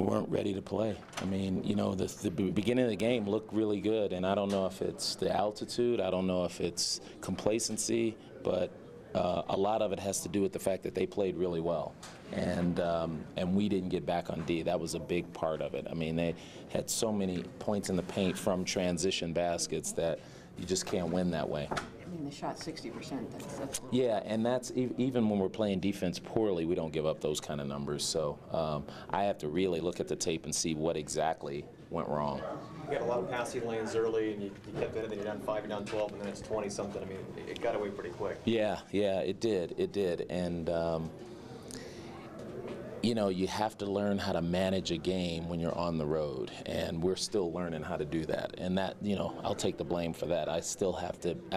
weren't ready to play. I mean, you know, the beginning of the game looked really good, and I don't know if it's the altitude, I don't know if it's complacency, but a lot of it has to do with the fact that they played really well, and we didn't get back on D. That was a big part of it. I mean, they had so many points in the paint from transition baskets that you just can't win that way. I mean, they shot 60%. That's yeah, and that's even when we're playing defense poorly, we don't give up those kind of numbers. So I have to really look at the tape and see what exactly went wrong. You got a lot of passing lanes early, and you kept it, and then you're down 5, you're down 12, and then it's 20-something. I mean, it got away pretty quick. Yeah, it did. And, you know, you have to learn how to manage a game when you're on the road, and we're still learning how to do that. And that, you know, I'll take the blame for that. I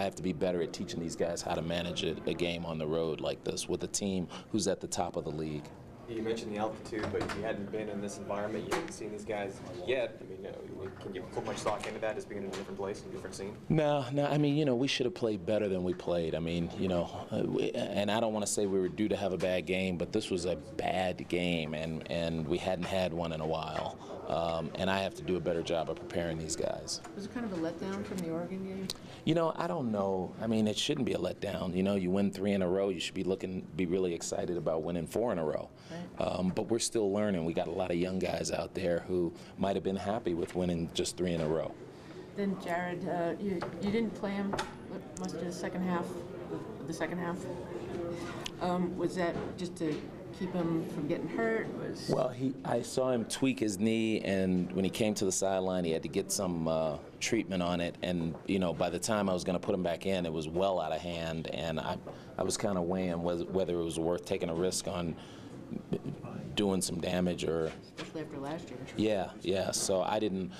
have to be better at teaching these guys how to manage a game on the road like this with a team who's at the top of the league. You mentioned the altitude, but you hadn't been in this environment. You hadn't seen these guys yet. I mean, can you put much stock into that, as being in a different place, a different scene? No. I mean, you know, we should have played better than we played. I mean, you know, and I don't want to say we were due to have a bad game, but this was a bad game, and we hadn't had one in a while. And I have to do a better job of preparing these guys. Was it kind of a letdown from the Oregon game? You know, I don't know. I mean, it shouldn't be a letdown. You know, you win 3 in a row, you should be really excited about winning 4 in a row. Right. But we're still learning. We got a lot of young guys out there who might have been happy with winning just 3 in a row. Then, Jared, you didn't play him much of the second half. Was that just to keep him from getting hurt? Well, I saw him tweak his knee, and when he came to the sideline, he had to get some treatment on it. And you know, by the time I was going to put him back in, it was well out of hand, and I was kind of weighing whether it was worth taking a risk on doing some damage, or especially after last year. Yeah. So I didn't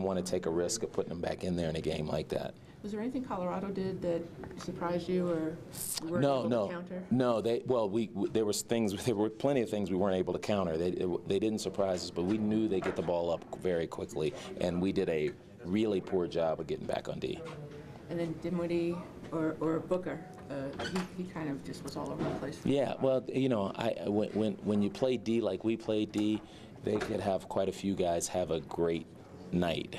want to take a risk of putting him back in there in a game like that. Was there anything Colorado did that surprised you, or you weren't able to counter? No. There were plenty of things we weren't able to counter. They didn't surprise us, but we knew they'd get the ball up very quickly, and we did a really poor job of getting back on D. And then Dinwiddie or Booker, he kind of just was all over the place. Yeah, well, you know, when you play D like we played D, they could have quite a few guys have a great night,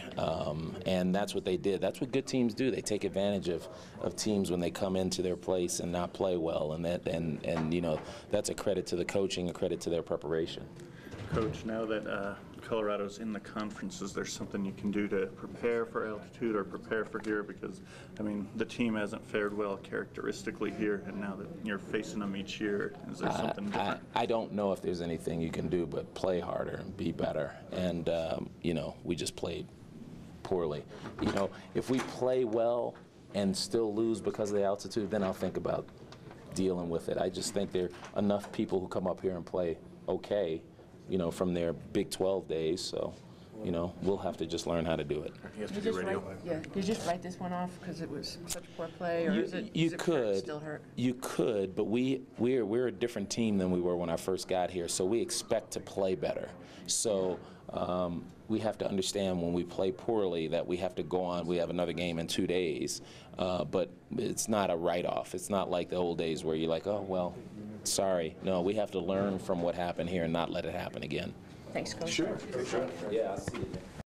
and that's what they did. That's what good teams do. They take advantage of teams when they come into their place and not play well, and you know, that's a credit to the coaching, a credit to their preparation. Coach, now that Colorado's in the conference, is there something you can do to prepare for altitude or prepare for here? Because, I mean, the team hasn't fared well characteristically here, and now that you're facing them each year, is there something different? I don't know if there's anything you can do but play harder and be better. And, you know, we just played poorly. You know, if we play well and still lose because of the altitude, then I'll think about dealing with it. I just think there are enough people who come up here and play okay, you know, from their Big 12 days, so, you know, we'll have to just learn how to do it. Did you just write this one off because it was such poor play, or is it still hurt? You could, but we're a different team than we were when I first got here, so we expect to play better. So we have to understand when we play poorly that we have to go on. We have another game in 2 days, but it's not a write-off. It's not like the old days where you're like, oh, well, sorry. No, we have to learn from what happened here and not let it happen again. Thanks, Coach. Sure. Yeah, I'll see you.